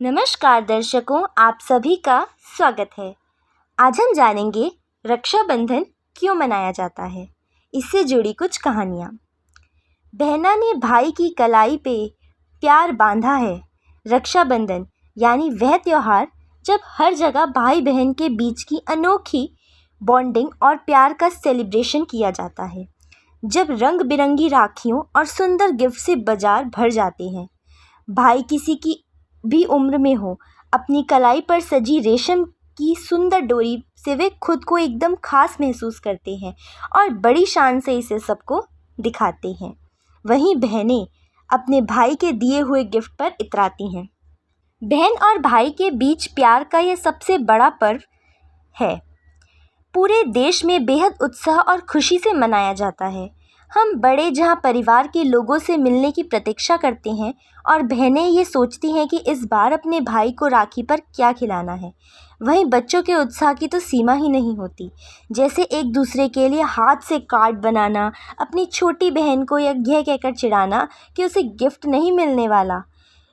नमस्कार दर्शकों, आप सभी का स्वागत है। आज हम जानेंगे रक्षाबंधन क्यों मनाया जाता है, इससे जुड़ी कुछ कहानियाँ। बहना ने भाई की कलाई पे प्यार बांधा है। रक्षाबंधन यानी वह त्योहार जब हर जगह भाई बहन के बीच की अनोखी बॉन्डिंग और प्यार का सेलिब्रेशन किया जाता है। जब रंग बिरंगी राखियों और सुंदर गिफ्ट से बाजार भर जाते हैं। भाई किसी की भी उम्र में हो, अपनी कलाई पर सजी रेशम की सुंदर डोरी से वे खुद को एकदम खास महसूस करते हैं और बड़ी शान से इसे सबको दिखाते हैं। वहीं बहनें अपने भाई के दिए हुए गिफ्ट पर इतराती हैं। बहन और भाई के बीच प्यार का यह सबसे बड़ा पर्व है। पूरे देश में बेहद उत्साह और खुशी से मनाया जाता है। हम बड़े जहां परिवार के लोगों से मिलने की प्रतीक्षा करते हैं और बहनें ये सोचती हैं कि इस बार अपने भाई को राखी पर क्या खिलाना है, वहीं बच्चों के उत्साह की तो सीमा ही नहीं होती। जैसे एक दूसरे के लिए हाथ से कार्ड बनाना, अपनी छोटी बहन को यह कहकर चिढ़ाना कि उसे गिफ्ट नहीं मिलने वाला,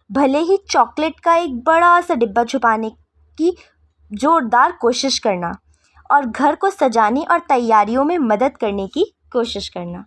भले ही चॉकलेट का एक बड़ा सा डिब्बा छुपाने की जोरदार कोशिश करना और घर को सजाने और तैयारियों में मदद करने की कोशिश करना।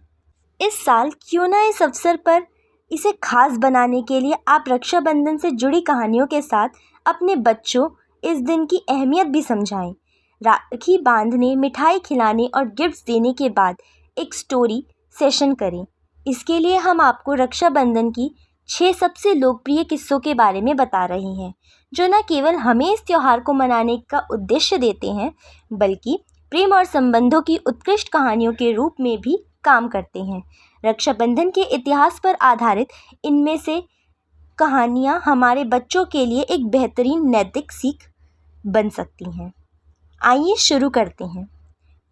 इस साल क्यों ना इस अवसर पर इसे खास बनाने के लिए आप रक्षाबंधन से जुड़ी कहानियों के साथ अपने बच्चों इस दिन की अहमियत भी समझाएं। राखी बांधने, मिठाई खिलाने और गिफ्ट्स देने के बाद एक स्टोरी सेशन करें। इसके लिए हम आपको रक्षाबंधन की 6 सबसे लोकप्रिय किस्सों के बारे में बता रहे हैं, जो न केवल हमें इस त्योहार को मनाने का उद्देश्य देते हैं, बल्कि प्रेम और संबंधों की उत्कृष्ट कहानियों के रूप में भी काम करते हैं। रक्षाबंधन के इतिहास पर आधारित इनमें से कहानियाँ हमारे बच्चों के लिए एक बेहतरीन नैतिक सीख बन सकती हैं। आइए शुरू करते हैं।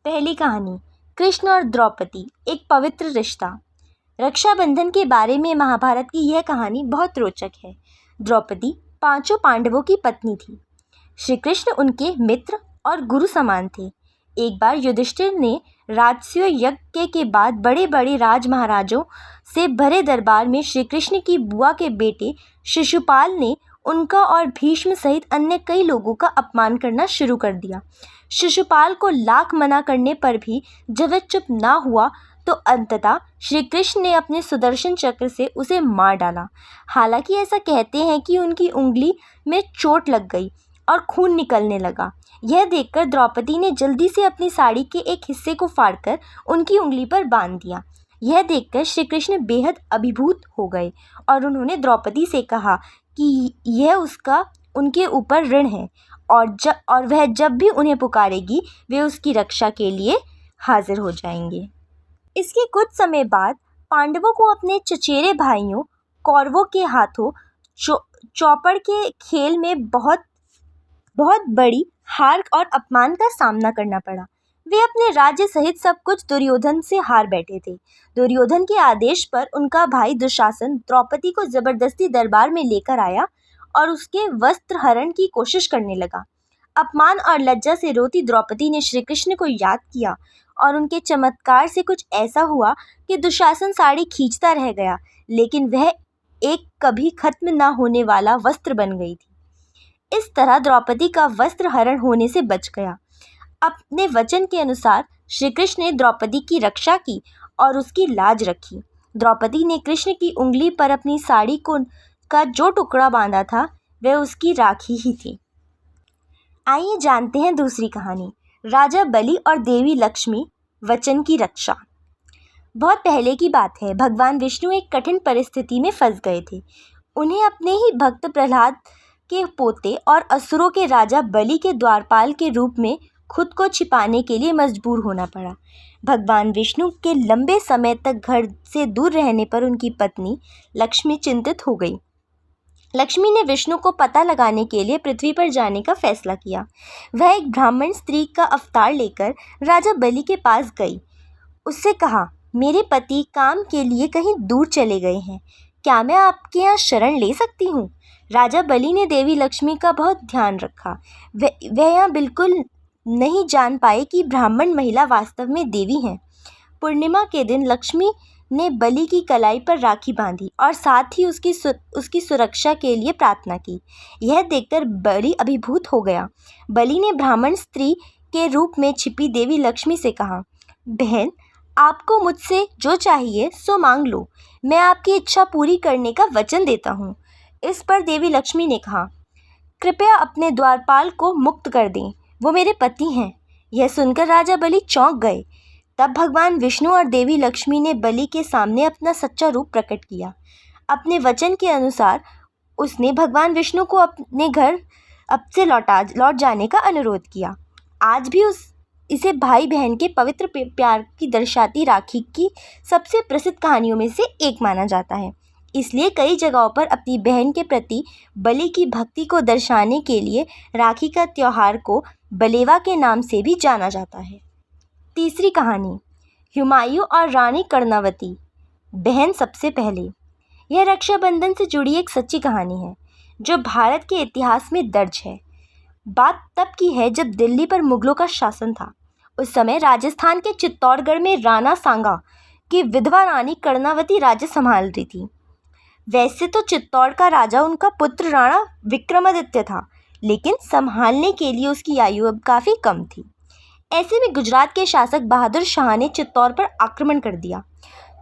पहली कहानी, कृष्ण और द्रौपदी, एक पवित्र रिश्ता। रक्षाबंधन के बारे में महाभारत की यह कहानी बहुत रोचक है। द्रौपदी 5 पांडवों की पत्नी थी। श्री कृष्ण उनके मित्र और गुरु समान थे। एक बार युधिष्ठिर ने राजसूय यज्ञ के बाद बड़े बड़े राज महाराजों से भरे दरबार में श्री कृष्ण की बुआ के बेटे शिशुपाल ने उनका और भीष्म सहित अन्य कई लोगों का अपमान करना शुरू कर दिया। शिशुपाल को लाख मना करने पर भी जब वह चुप ना हुआ तो अंततः श्री कृष्ण ने अपने सुदर्शन चक्र से उसे मार डाला। हालांकि ऐसा कहते हैं कि उनकी उंगली में चोट लग गई और खून निकलने लगा। यह देखकर द्रौपदी ने जल्दी से अपनी साड़ी के एक हिस्से को फाड़कर उनकी उंगली पर बांध दिया। यह देखकर श्री कृष्ण बेहद अभिभूत हो गए और उन्होंने द्रौपदी से कहा कि यह उसका उनके ऊपर ऋण है और वह जब भी उन्हें पुकारेगी वे उसकी रक्षा के लिए हाजिर हो जाएंगे। इसके कुछ समय बाद पांडवों को अपने चचेरे भाइयों कौरवों के हाथों चौपड़ के खेल में बहुत बड़ी हार और अपमान का सामना करना पड़ा। वे अपने राज्य सहित सब कुछ दुर्योधन से हार बैठे थे। दुर्योधन के आदेश पर उनका भाई दुशासन द्रौपदी को जबरदस्ती दरबार में लेकर आया और उसके वस्त्र हरण की कोशिश करने लगा। अपमान और लज्जा से रोती द्रौपदी ने श्री कृष्ण को याद किया और उनके चमत्कार से कुछ ऐसा हुआ कि दुशासन साड़ी खींचता रह गया, लेकिन वह एक कभी खत्म ना होने वाला वस्त्र बन गई थी। इस तरह द्रौपदी का वस्त्र हरण होने से बच गया। अपने वचन के अनुसार श्री कृष्ण ने द्रौपदी की रक्षा की और उसकी लाज रखी। द्रौपदी ने कृष्ण की उंगली पर अपनी साड़ी का जो टुकड़ा बांधा था वह उसकी राखी ही थी। आइए जानते हैं दूसरी कहानी, राजा बलि और देवी लक्ष्मी, वचन की रक्षा। बहुत पहले की बात है। भगवान विष्णु एक कठिन परिस्थिति में फंस गए थे। उन्हें अपने ही भक्त प्रहलाद के पोते और असुरों के राजा बलि के द्वारपाल के रूप में खुद को छिपाने के लिए मजबूर होना पड़ा। भगवान विष्णु के लंबे समय तक घर से दूर रहने पर उनकी पत्नी लक्ष्मी चिंतित हो गई। लक्ष्मी ने विष्णु को पता लगाने के लिए पृथ्वी पर जाने का फैसला किया। वह एक ब्राह्मण स्त्री का अवतार लेकर राजा बलि के पास गई। उससे कहा, मेरे पति काम के लिए कहीं दूर चले गए हैं, क्या मैं आपके यहाँ शरण ले सकती हूँ? राजा बलि ने देवी लक्ष्मी का बहुत ध्यान रखा। वह यहाँ बिल्कुल नहीं जान पाए कि ब्राह्मण महिला वास्तव में देवी हैं। पूर्णिमा के दिन लक्ष्मी ने बलि की कलाई पर राखी बांधी और साथ ही उसकी सुरक्षा के लिए प्रार्थना की। यह देखकर बलि अभिभूत हो गया। बलि ने ब्राह्मण स्त्री के रूप में छिपी देवी लक्ष्मी से कहा, बहन, आपको मुझसे जो चाहिए सो मांग लो, मैं आपकी इच्छा पूरी करने का वचन देता हूँ। इस पर देवी लक्ष्मी ने कहा, कृपया अपने द्वारपाल को मुक्त कर दें, वो मेरे पति हैं। यह सुनकर राजा बलि चौंक गए। तब भगवान विष्णु और देवी लक्ष्मी ने बलि के सामने अपना सच्चा रूप प्रकट किया। अपने वचन के अनुसार उसने भगवान विष्णु को अपने घर अब से लौट जाने का अनुरोध किया। आज भी इसे भाई बहन के पवित्र प्यार की दर्शाती राखी की सबसे प्रसिद्ध कहानियों में से एक माना जाता है। इसलिए कई जगहों पर अपनी बहन के प्रति बलि की भक्ति को दर्शाने के लिए राखी का त्यौहार को बलेवा के नाम से भी जाना जाता है। तीसरी कहानी, हुमायूं और रानी कर्णावती, बहन सबसे पहले। यह रक्षाबंधन से जुड़ी एक सच्ची कहानी है जो भारत के इतिहास में दर्ज है। बात तब की है जब दिल्ली पर मुगलों का शासन था। उस समय राजस्थान के चित्तौड़गढ़ में राणा सांगा की विधवा रानी कर्णावती राज्य संभाल रही थी। वैसे तो चित्तौड़ का राजा उनका पुत्र राणा विक्रमादित्य था, लेकिन संभालने के लिए उसकी आयु अब काफ़ी कम थी। ऐसे में गुजरात के शासक बहादुर शाह ने चित्तौड़ पर आक्रमण कर दिया।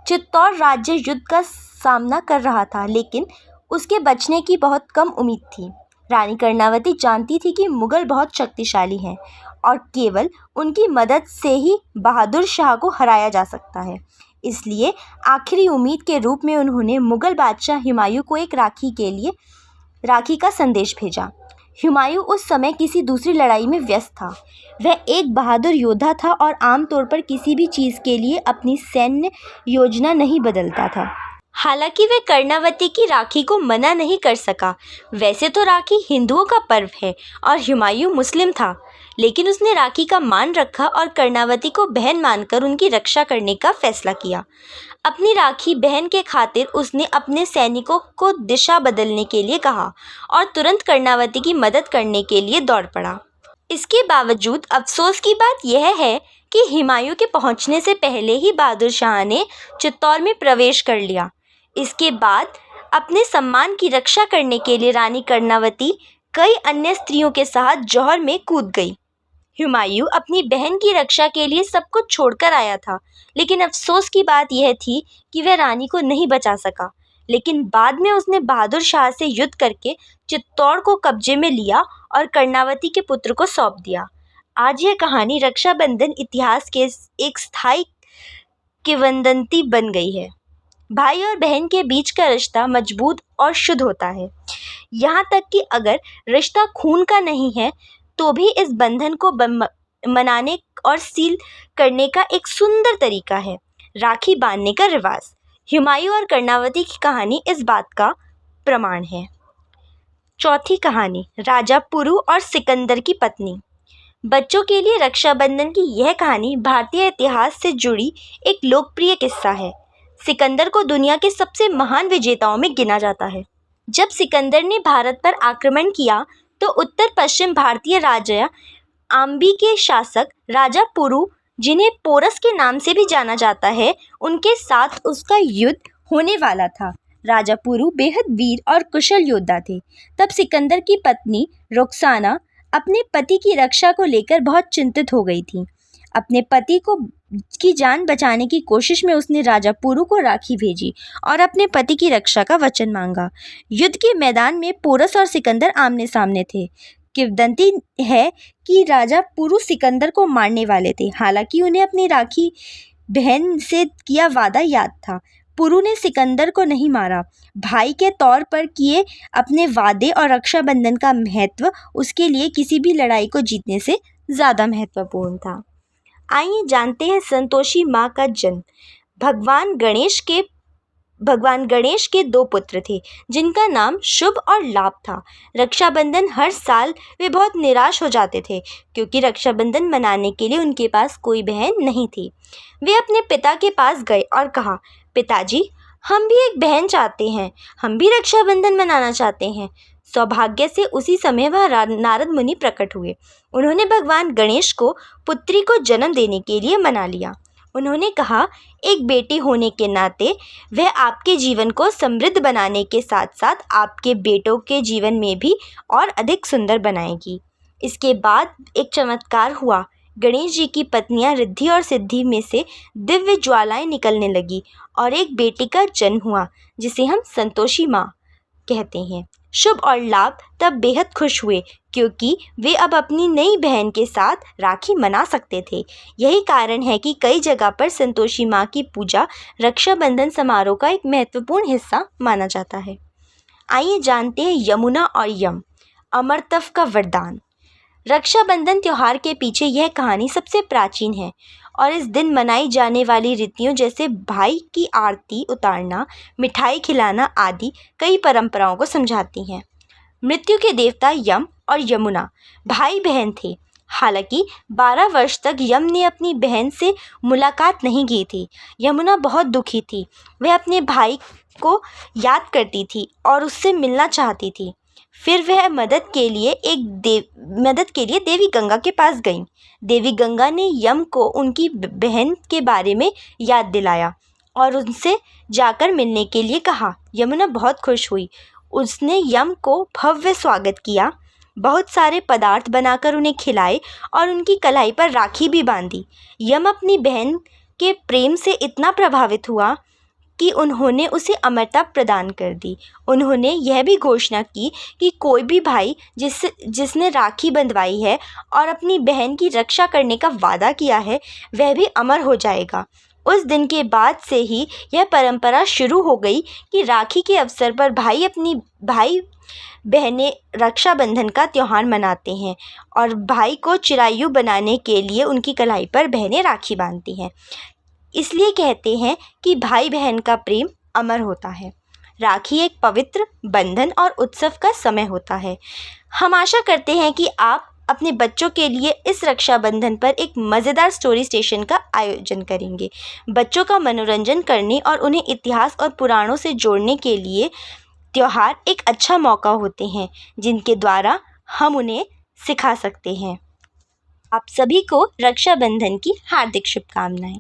चित्तौड़ राज्य युद्ध का सामना कर रहा था, लेकिन उसके बचने की बहुत कम उम्मीद थी। रानी कर्णावती जानती थी कि मुगल बहुत शक्तिशाली हैं और केवल उनकी मदद से ही बहादुर शाह को हराया जा सकता है। इसलिए आखिरी उम्मीद के रूप में उन्होंने मुगल बादशाह हुमायूं को एक राखी का संदेश भेजा। हुमायूं उस समय किसी दूसरी लड़ाई में व्यस्त था। वह एक बहादुर योद्धा था और आमतौर पर किसी भी चीज़ के लिए अपनी सैन्य योजना नहीं बदलता था। हालांकि वह कर्णावती की राखी को मना नहीं कर सका। वैसे तो राखी हिंदुओं का पर्व है और हुमायूं मुस्लिम था, लेकिन उसने राखी का मान रखा और कर्णावती को बहन मानकर उनकी रक्षा करने का फैसला किया। अपनी राखी बहन के खातिर उसने अपने सैनिकों को दिशा बदलने के लिए कहा और तुरंत कर्णावती की मदद करने के लिए दौड़ पड़ा। इसके बावजूद अफसोस की बात यह है कि हुमायूं के पहुंचने से पहले ही बहादुर शाह ने चित्तौड़ में प्रवेश कर लिया। इसके बाद अपने सम्मान की रक्षा करने के लिए रानी कर्णावती कई अन्य स्त्रियों के साथ जौहर में कूद गई। हुमायूं अपनी बहन की रक्षा के लिए सब कुछ छोड़कर आया था, लेकिन अफसोस की बात यह थी कि वह रानी को नहीं बचा सका। लेकिन बाद में उसने बहादुर शाह से युद्ध करके चित्तौड़ को कब्जे में लिया और कर्णावती के पुत्र को सौंप दिया। आज यह कहानी रक्षाबंधन इतिहास के एक स्थायी किंवदंती बन गई है। भाई और बहन के बीच का रिश्ता मजबूत और शुद्ध होता है। यहाँ तक कि अगर रिश्ता खून का नहीं है तो भी इस बंधन को मनाने और सील करने का एक सुंदर तरीका है राखी बांधने का रिवाज। हुमायूं और कर्णावती की कहानी इस बात का प्रमाण है। चौथी कहानी, राजा पुरु और सिकंदर की पत्नी। बच्चों के लिए रक्षाबंधन की यह कहानी भारतीय इतिहास से जुड़ी एक लोकप्रिय किस्सा है। सिकंदर को दुनिया के सबसे महान विजेताओं में गिना जाता है। जब सिकंदर ने भारत पर आक्रमण किया तो उत्तर पश्चिम भारतीय राज्य आम्बी के शासक राजा पुरु, जिन्हें पोरस के नाम से भी जाना जाता है, उनके साथ उसका युद्ध होने वाला था। राजा पुरु बेहद वीर और कुशल योद्धा थे। तब सिकंदर की पत्नी रुखसाना अपने पति की रक्षा को लेकर बहुत चिंतित हो गई थी। अपने पति की जान बचाने की कोशिश में उसने राजा पुरु को राखी भेजी और अपने पति की रक्षा का वचन मांगा। युद्ध के मैदान में पोरस और सिकंदर आमने सामने थे। किंवदंती है कि राजा पुरु सिकंदर को मारने वाले थे। हालांकि उन्हें अपनी राखी बहन से किया वादा याद था। पुरु ने सिकंदर को नहीं मारा। भाई के तौर पर किए अपने वादे और रक्षाबंधन का महत्व उसके लिए किसी भी लड़ाई को जीतने से ज़्यादा महत्वपूर्ण था। आइए जानते हैं संतोषी माँ का जन्म। भगवान गणेश के दो पुत्र थे जिनका नाम शुभ और लाभ था। रक्षाबंधन हर साल वे बहुत निराश हो जाते थे क्योंकि रक्षाबंधन मनाने के लिए उनके पास कोई बहन नहीं थी। वे अपने पिता के पास गए और कहा, पिताजी, हम भी एक बहन चाहते हैं, हम भी रक्षाबंधन मनाना चाहते हैं। सौभाग्य से उसी समय वह नारद मुनि प्रकट हुए। उन्होंने भगवान गणेश को पुत्री को जन्म देने के लिए मना लिया। उन्होंने कहा, एक बेटी होने के नाते वह आपके जीवन को समृद्ध बनाने के साथ साथ आपके बेटों के जीवन में भी और अधिक सुंदर बनाएगी। इसके बाद एक चमत्कार हुआ। गणेश जी की पत्नियां रिद्धि और सिद्धि में से दिव्य ज्वालाएं निकलने लगी और एक बेटी का जन्म हुआ जिसे हम संतोषी माँ कहते हैं। शुभ और लाभ तब बेहद खुश हुए क्योंकि वे अब अपनी नई बहन के साथ राखी मना सकते थे। यही कारण है कि कई जगह पर संतोषी माँ की पूजा रक्षाबंधन समारोह का एक महत्वपूर्ण हिस्सा माना जाता है। आइए जानते हैं यमुना और यम, अमरत्व का वरदान। रक्षाबंधन त्यौहार के पीछे यह कहानी सबसे प्राचीन है और इस दिन मनाई जाने वाली रीतियों जैसे भाई की आरती उतारना, मिठाई खिलाना आदि कई परंपराओं को समझाती हैं। मृत्यु के देवता यम और यमुना भाई बहन थे। हालांकि 12 वर्ष तक यम ने अपनी बहन से मुलाकात नहीं की थी। यमुना बहुत दुखी थी। वह अपने भाई को याद करती थी और उससे मिलना चाहती थी। फिर वह मदद के लिए देवी गंगा के पास गई। देवी गंगा ने यम को उनकी बहन के बारे में याद दिलाया और उनसे जाकर मिलने के लिए कहा। यमुना बहुत खुश हुई। उसने यम को भव्य स्वागत किया, बहुत सारे पदार्थ बनाकर उन्हें खिलाए और उनकी कलाई पर राखी भी बांधी। यम अपनी बहन के प्रेम से इतना प्रभावित हुआ कि उन्होंने उसे अमरता प्रदान कर दी। उन्होंने यह भी घोषणा की कि कोई भी भाई जिसने राखी बंधवाई है और अपनी बहन की रक्षा करने का वादा किया है, वह भी अमर हो जाएगा। उस दिन के बाद से ही यह परंपरा शुरू हो गई कि राखी के अवसर पर भाई बहनें रक्षाबंधन का त्यौहार मनाते हैं और भाई को चिरायु बनाने के लिए उनकी कलाई पर बहनें राखी बांधती हैं। इसलिए कहते हैं कि भाई बहन का प्रेम अमर होता है। राखी एक पवित्र बंधन और उत्सव का समय होता है। हम आशा करते हैं कि आप अपने बच्चों के लिए इस रक्षाबंधन पर एक मज़ेदार स्टोरी स्टेशन का आयोजन करेंगे। बच्चों का मनोरंजन करने और उन्हें इतिहास और पुराणों से जोड़ने के लिए त्यौहार एक अच्छा मौका होते हैं जिनके द्वारा हम उन्हें सिखा सकते हैं। आप सभी को रक्षाबंधन की हार्दिक शुभकामनाएं।